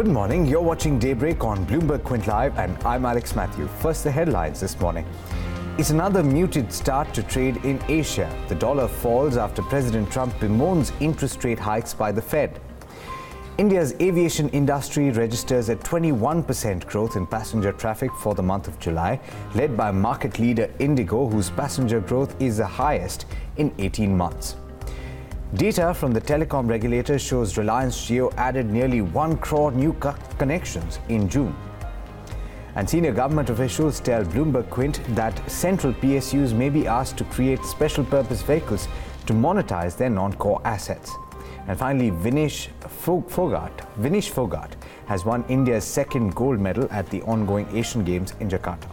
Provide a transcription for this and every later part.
Good morning. You're watching Daybreak on Bloomberg Quint Live, and I'm Alex Matthew. First, the headlines this morning. It's another muted start to trade in Asia. The dollar falls after President Trump bemoans interest rate hikes by the Fed. India's aviation industry registers a 21% growth in passenger traffic for the month of July, led by market leader Indigo, whose passenger growth is the highest in 18 months. Data from the telecom regulator shows Reliance Jio added nearly 1 crore new connections in June. And senior government officials tell Bloomberg Quint that central PSUs may be asked to create special purpose vehicles to monetize their non-core assets. And finally, Vinesh Fogart has won India's second gold medal at the ongoing Asian Games in Jakarta.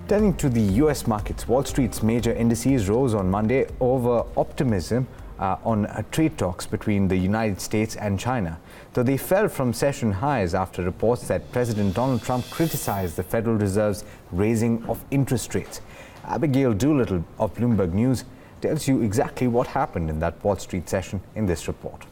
Turning to the US markets, Wall Street's major indices rose on Monday over optimism on trade talks between the United States and China, though they fell from session highs after reports that President Donald Trump criticized the Federal Reserve's raising of interest rates. Abigail Doolittle of Bloomberg News tells you exactly what happened in that Wall Street session in this report.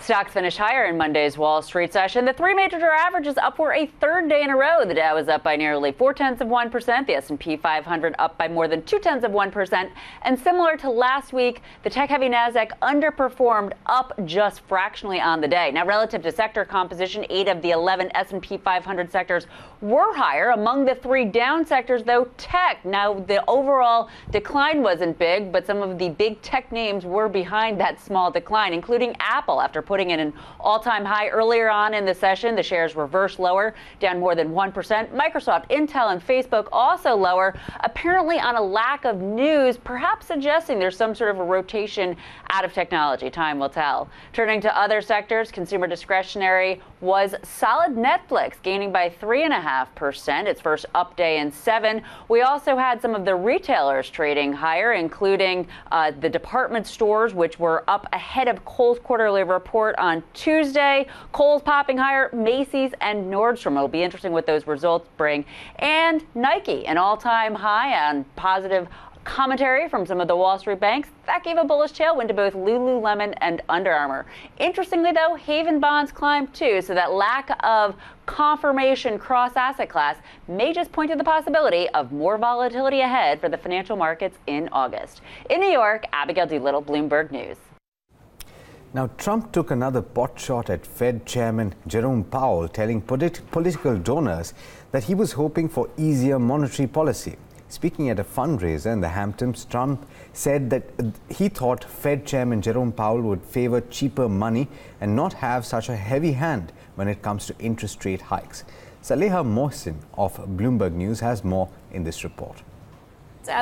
Stocks finished higher in Monday's Wall Street session. The three major averages up for a third day in a row. The Dow was up by nearly 0.4%. The S&P 500 up by more than 0.2%. And similar to last week, the tech-heavy Nasdaq underperformed, up just fractionally on the day. Now, relative to sector composition, 8 of the 11 S&P 500 sectors were higher. Among the 3 down sectors, though, tech. Now, the overall decline wasn't big, but some of the big tech names were behind that small decline, including Apple, after putting in an all-time high earlier on in the session. The shares reversed lower, down more than 1%. Microsoft, Intel, and Facebook also lower, apparently on a lack of news, perhaps suggesting there's some sort of a rotation out of technology. Time will tell. Turning to other sectors, consumer discretionary was solid. Netflix gaining by 3.5%, its first up day in 7. We also had some of the retailers trading higher, including the department stores, which were up ahead of Kohl's quarterly report on Tuesday. Kohl's popping higher, Macy's and Nordstrom. It'll be interesting what those results bring. And Nike, an all-time high on positive commentary from some of the Wall Street banks. That gave a bullish tailwind to both Lululemon and Under Armour. Interestingly, though, Haven bonds climbed too, so that lack of confirmation cross-asset class may just point to the possibility of more volatility ahead for the financial markets in August. In New York, Abigail Doolittle, Bloomberg News. Now, Trump took another pot shot at Fed Chairman Jerome Powell, telling political donors that he was hoping for easier monetary policy. Speaking at a fundraiser in the Hamptons, Trump said that he thought Fed Chairman Jerome Powell would favor cheaper money and not have such a heavy hand when it comes to interest rate hikes. Saleha Mohsin of Bloomberg News has more in this report.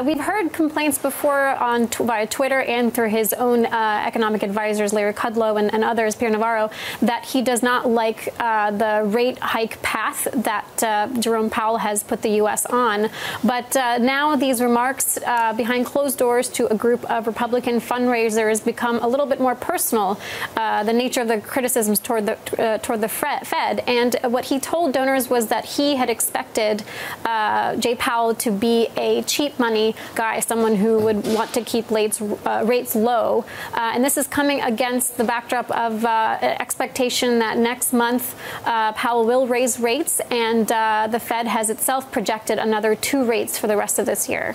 We've heard complaints before via Twitter and through his own economic advisors, Larry Kudlow and others, Pierre Navarro, that he does not like the rate hike path that Jerome Powell has put the U.S. on. But now these remarks behind closed doors to a group of Republican fundraisers become a little bit more personal, the nature of the criticisms toward the Fed. And what he told donors was that he had expected Jay Powell to be a cheap money guy, someone who would want to keep rates low. And this is coming against the backdrop of expectation that next month Powell will raise rates, and the Fed has itself projected another 2 rates for the rest of this year.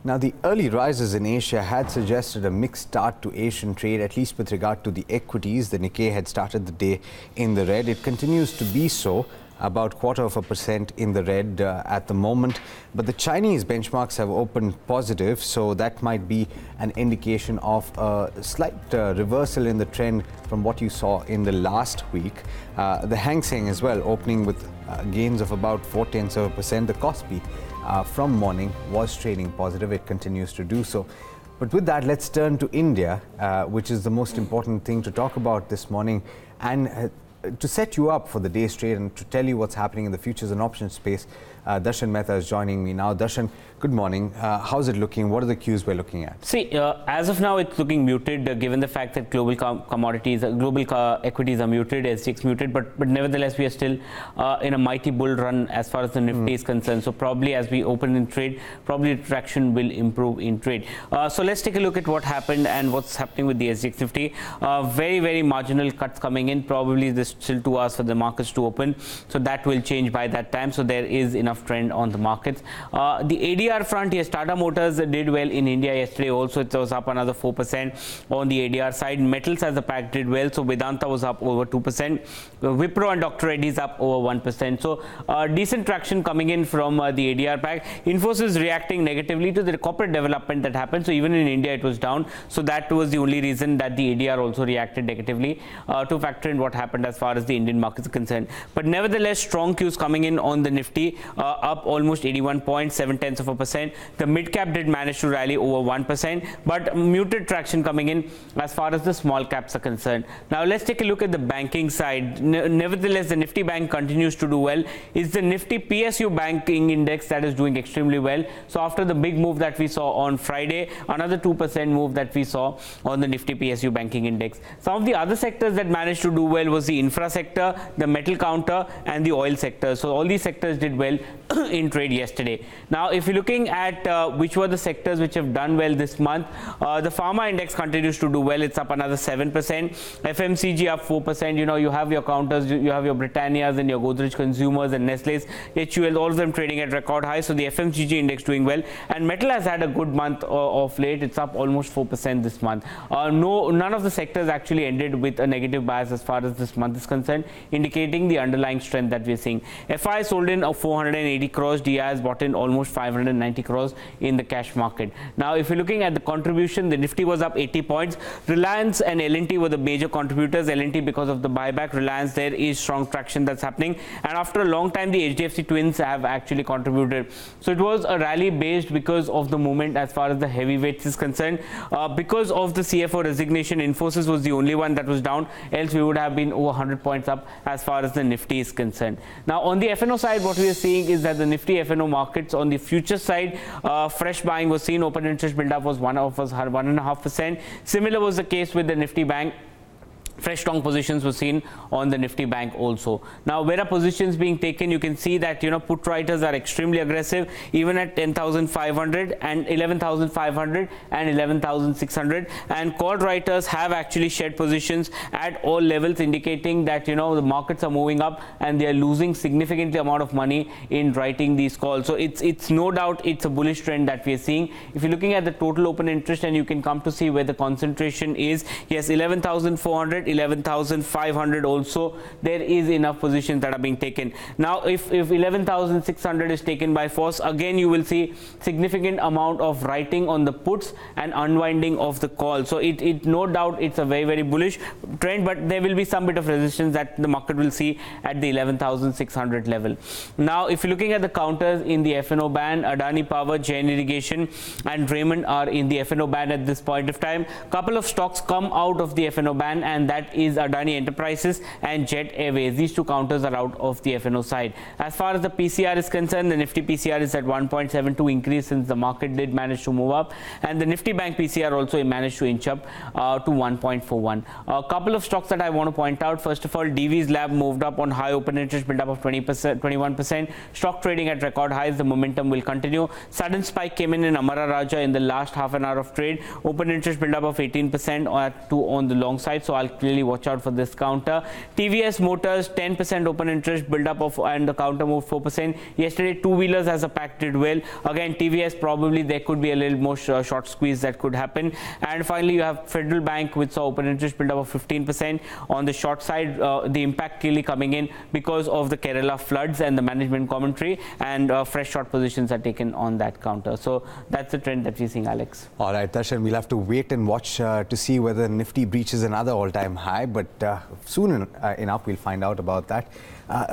Now, the early rises in Asia had suggested a mixed start to Asian trade, at least with regard to the equities. The Nikkei had started the day in the red. It continues to be so, about 0.25% in the red at the moment. But the Chinese benchmarks have opened positive, so that might be an indication of a slight reversal in the trend from what you saw in the last week. The Hang Seng as well, opening with gains of about 0.4%. The Kospi from morning was trading positive. It continues to do so. But with that, let's turn to India, which is the most important thing to talk about this morning. And to set you up for the day's trade and to tell you what's happening in the futures and options space, Darshan Mehta is joining me now. Darshan, good morning. How's it looking? What are the cues we're looking at? See, as of now, it's looking muted, given the fact that global commodities, global equities are muted, SGX muted, but nevertheless, we are still in a mighty bull run as far as the Nifty is concerned. So probably as we open in trade, probably traction will improve in trade. So let's take a look at what happened and what's happening with the SGX Nifty. Very, very marginal cuts coming in. Probably there's still 2 hours for the markets to open. So that will change by that time. So there is enough trend on the markets. The ADR front here, Tata Motors did well in India yesterday. Also, it was up another 4% on the ADR side. Metals as a pack did well. So Vedanta was up over 2%. Wipro and Dr. Reddy's up over 1%. So decent traction coming in from the ADR pack. Infosys reacting negatively to the corporate development that happened. So even in India, it was down. So that was the only reason that the ADR also reacted negatively to factor in what happened as far as the Indian markets are concerned. But nevertheless, strong cues coming in on the Nifty. Up almost 81.7%. The mid cap did manage to rally over 1%, but muted traction coming in as far as the small caps are concerned. Now let's take a look at the banking side. Nevertheless, the Nifty Bank continues to do well. It's the Nifty PSU banking index that is doing extremely well. So after the big move that we saw on Friday, another 2% move that we saw on the Nifty PSU banking index. Some of the other sectors that managed to do well was the infra sector, the metal counter, and the oil sector. So all these sectors did well in trade yesterday. Now, if you're looking at which were the sectors which have done well this month, the pharma index continues to do well. It's up another 7%. FMCG up 4%. You know, you have your counters, you have your Britannias and your Godrej Consumers and Nestle's, HUL, all of them trading at record highs. So the FMCG index doing well. And metal has had a good month of late. It's up almost 4% this month. None of the sectors actually ended with a negative bias as far as this month is concerned, indicating the underlying strength that we're seeing. FI sold in 480 crores, DIs bought in almost 590 crores in the cash market. Now, if you're looking at the contribution, the Nifty was up 80 points. Reliance and L&T were the major contributors. L&T because of the buyback. Reliance, there is strong traction that's happening. And after a long time, the HDFC twins have actually contributed. So it was a rally based because of the movement as far as the heavyweights is concerned. Because of the CFO resignation, Infosys was the only one that was down. Else we would have been over 100 points up as far as the Nifty is concerned. Now, on the FNO side, what we are seeing is that the Nifty FNO markets on the future side, fresh buying was seen. Open interest build-up was 1.5%. Similar was the case with the Nifty Bank. Fresh strong positions were seen on the Nifty Bank also. Now, where are positions being taken? You can see that, you know, put writers are extremely aggressive, even at 10,500 and 11,500 and 11,600. And call writers have actually shed positions at all levels, indicating that, you know, the markets are moving up and they are losing significantly amount of money in writing these calls. So it's no doubt it's a bullish trend that we are seeing. If you're looking at the total open interest, and you can come to see where the concentration is, yes, 11,400. 11,500 also, there is enough positions that are being taken. Now, if 11,600 is taken by force, again you will see significant amount of writing on the puts and unwinding of the call. So it no doubt it's a very, very bullish trend, but there will be some bit of resistance that the market will see at the 11,600 level. Now, if you're looking at the counters in the FNO band, Adani Power, Jain Irrigation and Raymond are in the FNO band at this point of time. Couple of stocks come out of the FNO band, and that is Adani Enterprises and Jet Airways. These two counters are out of the FNO side. As far as the PCR is concerned, the Nifty PCR is at 1.72 increase since the market did manage to move up, and the Nifty Bank PCR also managed to inch up to 1.41. A couple of stocks that I want to point out. First of all, DV's Lab moved up on high open interest build up of 20%, 21%. Stock trading at record highs. The momentum will continue. Sudden spike came in Amara Raja in the last half an hour of trade. Open interest build up of 18% on the long side. So I'll clearly watch out for this counter. TVS Motors 10% open interest build up of, and the counter moved 4%. Yesterday, two-wheelers as a pack did well. Again, TVS probably there could be a little more short squeeze that could happen. And finally, you have Federal Bank which saw open interest build up of 15% on the short side. The impact clearly coming in because of the Kerala floods and the management commentary, and fresh short positions are taken on that counter. So that's the trend that we're seeing, Alex. All right, Darshan, we'll have to wait and watch to see whether Nifty breaches another all-time high, but soon enough we'll find out about that.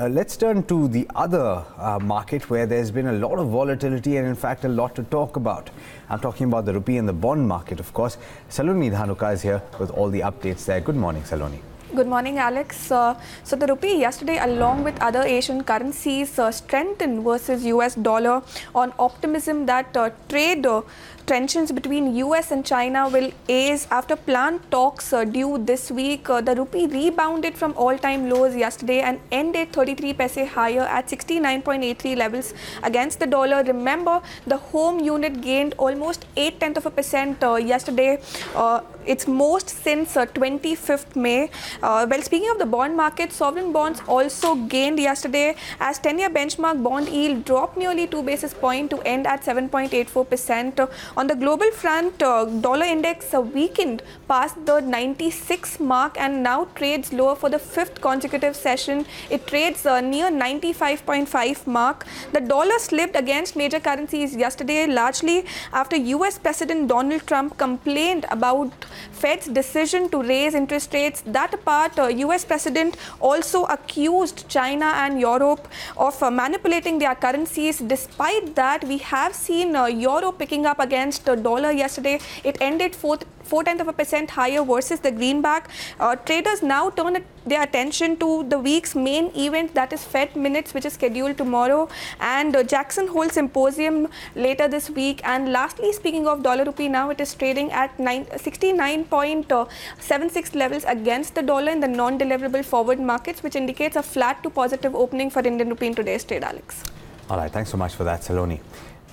Let's turn to the other market where there's been a lot of volatility and in fact a lot to talk about. I'm talking about the rupee and the bond market, of course. Saloni Dhanuka is here with all the updates there. Good morning, Saloni. Good morning, Alex. So the rupee yesterday, along with other Asian currencies, strengthened versus US dollar on optimism that trade tensions between US and China will ease after planned talks due this week. The rupee rebounded from all-time lows yesterday and ended 33 paise higher at 69.83 levels against the dollar. Remember, the home unit gained almost 0.8% yesterday. It's most since 25th May. Well, speaking of the bond market, sovereign bonds also gained yesterday as 10-year benchmark bond yield dropped nearly 2 basis points to end at 7.84%. On the global front, dollar index weakened past the 96 mark and now trades lower for the fifth consecutive session. It trades near 95.5 mark. The dollar slipped against major currencies yesterday, largely after US President Donald Trump complained about Fed's decision to raise interest rates. That apart, US President also accused China and Europe of manipulating their currencies. Despite that, we have seen Euro picking up against the dollar yesterday. It ended 0.4% higher versus the greenback. Traders now turn their attention to the week's main event, that is Fed minutes, which is scheduled tomorrow, and Jackson Hole Symposium later this week. And lastly, speaking of dollar rupee, now it is trading at 69.76 levels against the dollar in the non-deliverable forward markets, which indicates a flat to positive opening for Indian rupee in today's trade, Alex. All right, thanks so much for that, Saloni.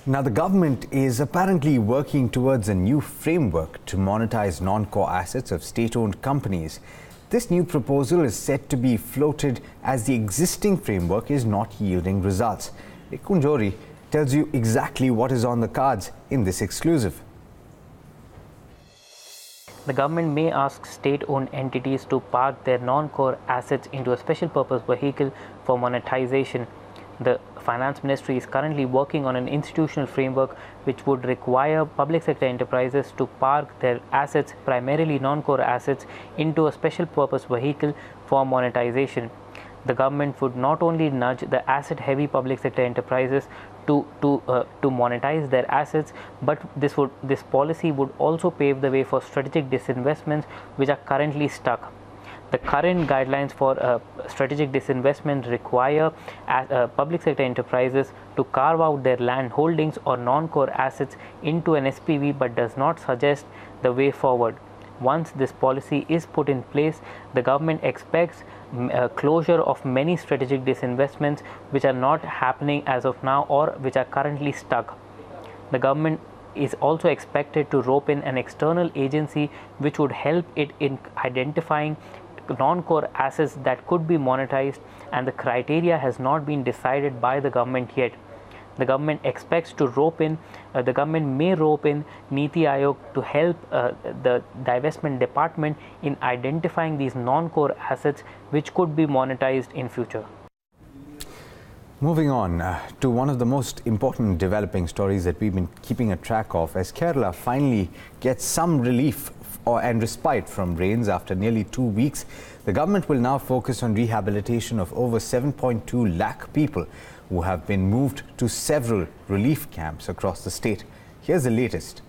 Now, the government is apparently working towards a new framework to monetize non-core assets of state-owned companies. This new proposal is set to be floated as the existing framework is not yielding results. Kunjori tells you exactly what is on the cards in this exclusive. The government may ask state-owned entities to park their non-core assets into a special purpose vehicle for monetization. The Finance Ministry is currently working on an institutional framework which would require public sector enterprises to park their assets, primarily non-core assets, into a special purpose vehicle for monetization. The government would not only nudge the asset-heavy public sector enterprises to monetize their assets, but this policy would also pave the way for strategic disinvestments which are currently stuck. The current guidelines for strategic disinvestment require public sector enterprises to carve out their land holdings or non-core assets into an SPV, but does not suggest the way forward. Once this policy is put in place, the government expects closure of many strategic disinvestments which are not happening as of now or which are currently stuck. The government is also expected to rope in an external agency which would help it in identifying non-core assets that could be monetized, and the criteria has not been decided by the government yet. The government expects to the government may rope in Niti Aayog to help the divestment department in identifying these non-core assets which could be monetized in future. Moving on to one of the most important developing stories that we've been keeping a track of, as Kerala finally gets some relief and respite from rains after nearly 2 weeks. The government will now focus on rehabilitation of over 7.2 lakh people who have been moved to several relief camps across the state. Here's the latest.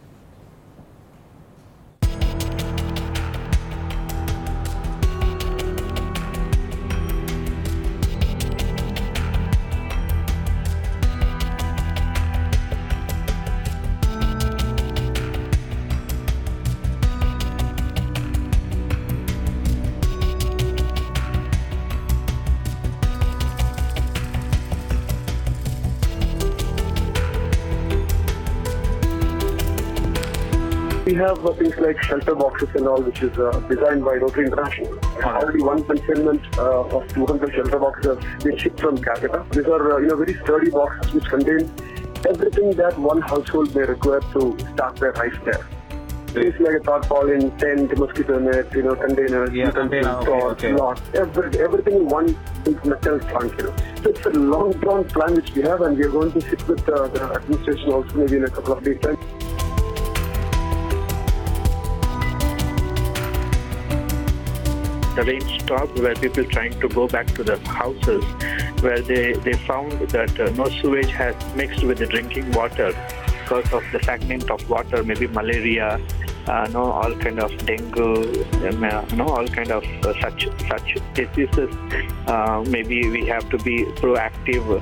We have things like shelter boxes and all, which is designed by Rotary International. Already one consignment of 200 shelter boxes have been shipped from Calcutta. These are very sturdy boxes which contain everything that one household may require to start their life there. Things like a tarpaulin, tent, mosquito net, containers, lots, everything in one big metal trunk. So it's a long-drawn plan which we have, and we are going to sit with the administration also maybe in a couple of days' time. The rain stopped, where people trying to go back to the houses, where they found that no sewage has mixed with the drinking water because of the stagnant of water, maybe malaria, all kind of dengue, all kind of such diseases. Maybe we have to be proactive.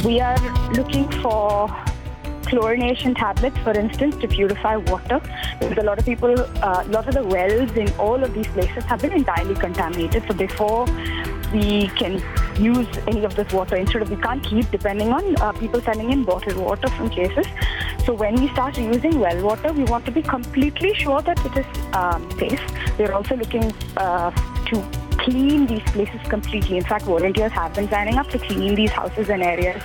We are looking for chlorination tablets, for instance, to purify water. Because a lot of people, a lot of the wells in all of these places have been entirely contaminated. So before we can use any of this water, we can't keep depending on people sending in bottled water from places. So when we start using well water, we want to be completely sure that it is safe. We're also looking to clean these places completely. In fact, volunteers have been signing up to clean these houses and areas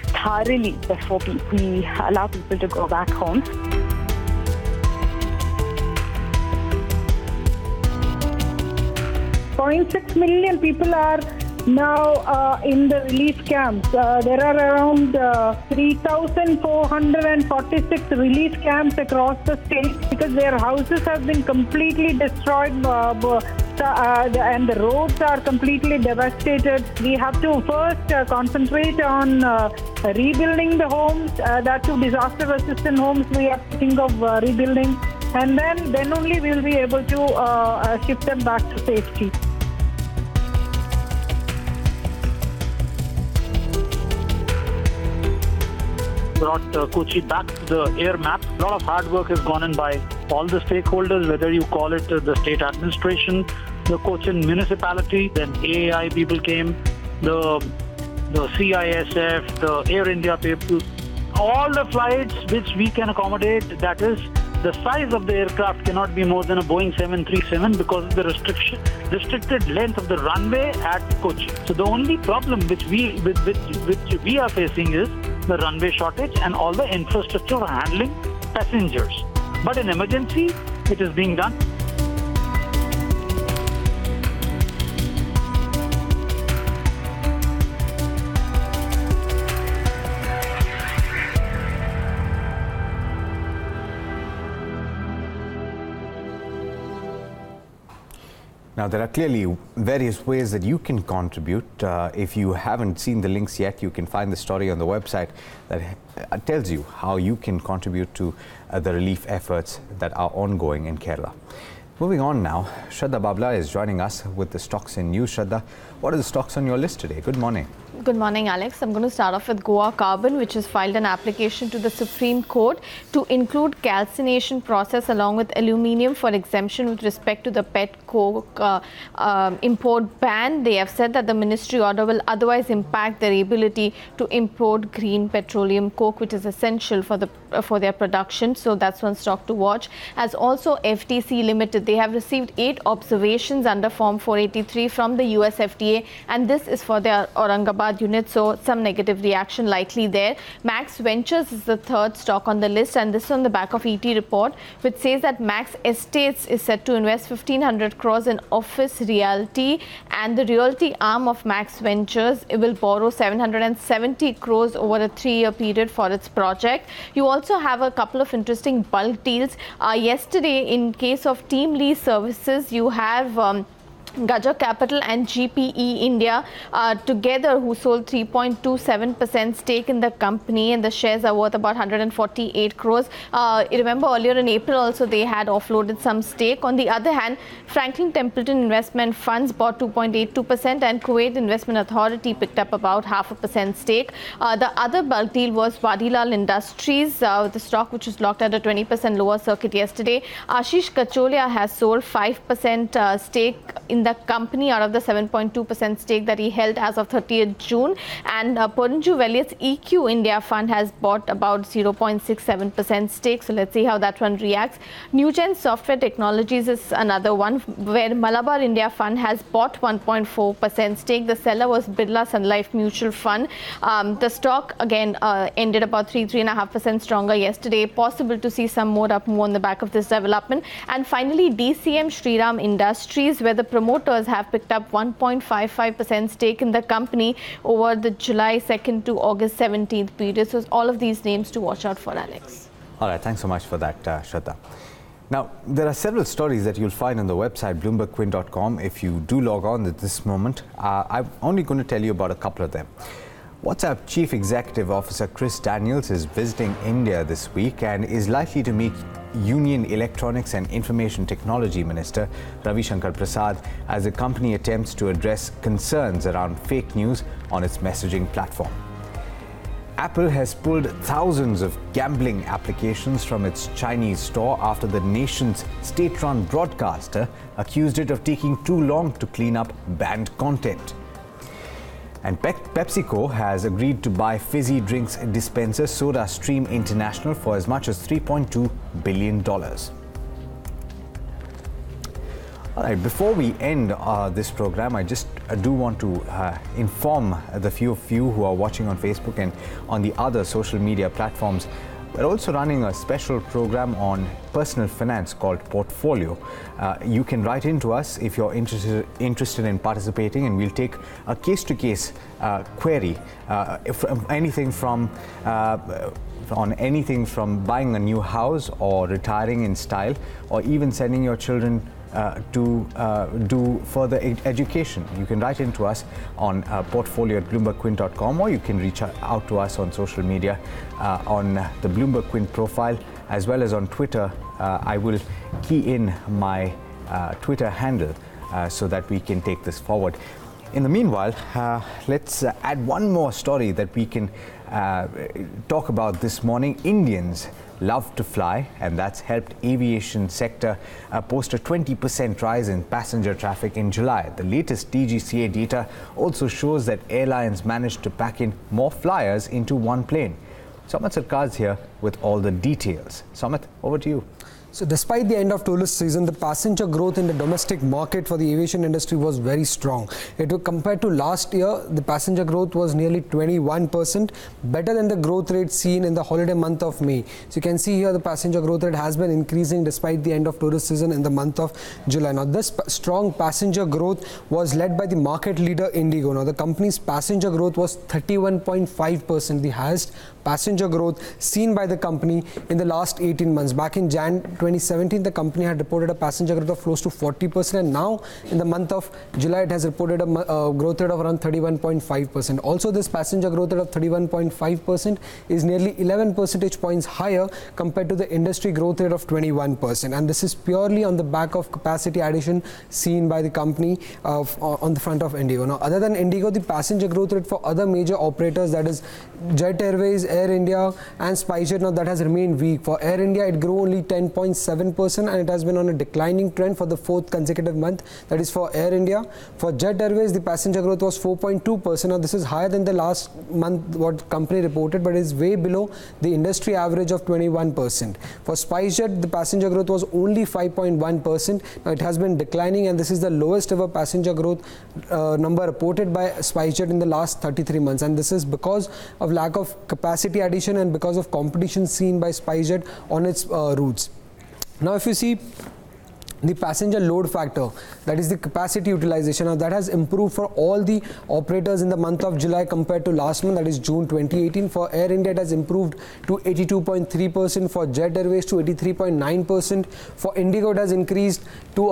thoroughly before we allow people to go back home. .6 million people are now in the relief camps. There are around 3,446 relief camps across the state because their houses have been completely destroyed and the roads are completely devastated. We have to first concentrate on rebuilding the homes. That too, disaster-resistant homes we have to think of rebuilding, and then only we will be able to shift them back to safety. Brought Kochi back to the air map. A lot of hard work has gone in by all the stakeholders, whether you call it the state administration, the Cochin municipality, then AAI people came, the CISF, the Air India people, all the flights which we can accommodate, that is, the size of the aircraft cannot be more than a Boeing 737 because of the restricted length of the runway at Kochi. So the only problem which we are facing is the runway shortage and all the infrastructure for handling passengers. But in emergency, it is being done. Now, there are clearly various ways that you can contribute. If you haven't seen the links yet, you can find the story on the website that tells you how you can contribute to the relief efforts that are ongoing in Kerala. Moving on now, Shraddha Babla is joining us with the stocks in news. Shraddha, what are the stocks on your list today? Good morning. Good morning, Alex. I'm going to start off with Goa Carbon, which has filed an application to the Supreme Court to include calcination process along with aluminium for exemption with respect to the pet coke import ban. They have said that the ministry order will otherwise impact their ability to import green petroleum coke, which is essential for their production. So that's one stock to watch. As also FTC Limited, they have received 8 observations under Form 483 from the US FDA, and this is for their Aurangabad unit, so some negative reaction likely there. Max Ventures is the third stock on the list, and this is on the back of ET report, which says that Max Estates is set to invest 1,500 crores in office realty, and the realty arm of Max Ventures will borrow 770 crores over a 3-year period for its project. You also have a couple of interesting bulk deals. Yesterday, in case of Team Lease Services, you have Gaja Capital and GPE India together, who sold 3.27% stake in the company, and the shares are worth about 148 crores. You remember earlier in April also they had offloaded some stake. On the other hand, Franklin Templeton Investment Funds bought 2.82% and Kuwait Investment Authority picked up about 0.5% stake. The other bulk deal was Vadilal Industries, the stock which was locked at a 20% lower circuit yesterday. Ashish Kacholia has sold 5% stake in the company out of the 7.2% stake that he held as of 30th June. And Porunju Elliott's EQ India fund has bought about 0.67% stake. So let's see how that one reacts. Newgen Software Technologies is another one where Malabar India fund has bought 1.4% stake. The seller was Birla Sun Life Mutual Fund. The stock again ended about 3.5% stronger yesterday. Possible to see some more up move on the back of this development. And finally, DCM Shriram Industries, where the promoters have picked up 1.55% stake in the company over the July 2nd to August 17th period. So all of these names to watch out for, Alex. All right, thanks so much for that, Shraddha. Now, there are several stories that you'll find on the website, bloombergquint.com. If you do log on at this moment, I'm only going to tell you about a couple of them. WhatsApp Chief Executive Officer Chris Daniels is visiting India this week and is likely to meet Union Electronics and Information Technology Minister Ravi Shankar Prasad as the company attempts to address concerns around fake news on its messaging platform. Apple has pulled thousands of gambling applications from its Chinese store after the nation's state-run broadcaster accused it of taking too long to clean up banned content. And PepsiCo has agreed to buy fizzy drinks dispenser SodaStream International for as much as $3.2 billion. All right, before we end this program, I just do want to inform the few of you who are watching on Facebook and on the other social media platforms. We're also running a special program on personal finance called Portfolio. You can write into us if you're interested in participating, and we'll take a case-to-case query on anything from buying a new house or retiring in style, or even sending your children to do further education. You can write into us on portfolio@bloombergquint.com, or you can reach out to us on social media on the Bloomberg Quint profile, as well as on Twitter. I will key in my Twitter handle so that we can take this forward. In the meanwhile, let's add one more story that we can talk about this morning. Indians love to fly, and that's helped aviation sector post a 20% rise in passenger traffic in July. The latest DGCA data also shows that airlines managed to pack in more flyers into one plane. Samit Sarkar is here with all the details. Samit, over to you. So despite the end of tourist season, the passenger growth in the domestic market for the aviation industry was very strong. Compared to last year, the passenger growth was nearly 21%, better than the growth rate seen in the holiday month of May. So you can see here the passenger growth rate has been increasing despite the end of tourist season in the month of July. Now this strong passenger growth was led by the market leader IndiGo. Now the company's passenger growth was 31.5%, the highest passenger growth seen by the company in the last 18 months. Back in Jan 2017, the company had reported a passenger growth of close to 40%, and now in the month of July, it has reported a growth rate of around 31.5%. Also, this passenger growth rate of 31.5% is nearly 11 percentage points higher compared to the industry growth rate of 21%, and this is purely on the back of capacity addition seen by the company on the front of IndiGo. Now, other than IndiGo, the passenger growth rate for other major operators, that is Jet Airways, Air India and SpiceJet, now that has remained weak. For Air India, it grew only 10.7%, and it has been on a declining trend for the fourth consecutive month. That is for Air India. For Jet Airways, the passenger growth was 4.2%. Now this is higher than the last month what company reported, but is way below the industry average of 21%. For SpiceJet, the passenger growth was only 5.1%. Now it has been declining, and this is the lowest ever passenger growth number reported by SpiceJet in the last 33 months, and this is because of lack of capacity addition and because of competition seen by SpiceJet on its routes. Now if you see the passenger load factor, that is the capacity utilization, now that has improved for all the operators in the month of July compared to last month, that is June 2018. For Air India, it has improved to 82.3%, for Jet Airways to 83.9%, for IndiGo it has increased to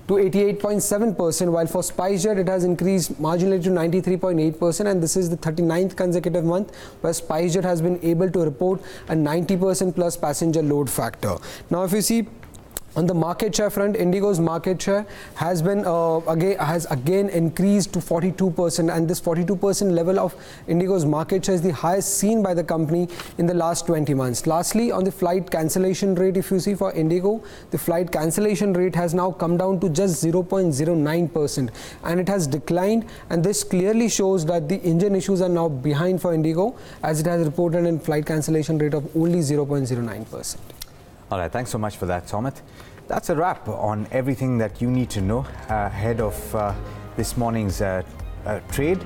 88.7%, while for SpiceJet it has increased marginally to 93.8%, and this is the 39th consecutive month where SpiceJet has been able to report a 90% plus passenger load factor. Now if you see on the market share front, IndiGo's market share has been again increased to 42%, and this 42% level of IndiGo's market share is the highest seen by the company in the last 20 months. Lastly, on the flight cancellation rate, if you see for IndiGo, the flight cancellation rate has now come down to just 0.09%, and it has declined, and this clearly shows that the engine issues are now behind for IndiGo, as it has reported in flight cancellation rate of only 0.09%. All right, thanks so much for that, Samit. That's a wrap on everything that you need to know ahead of this morning's trade.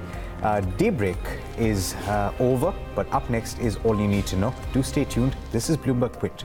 Daybreak is over, but up next is all you need to know. Do stay tuned. This is Bloomberg Quint.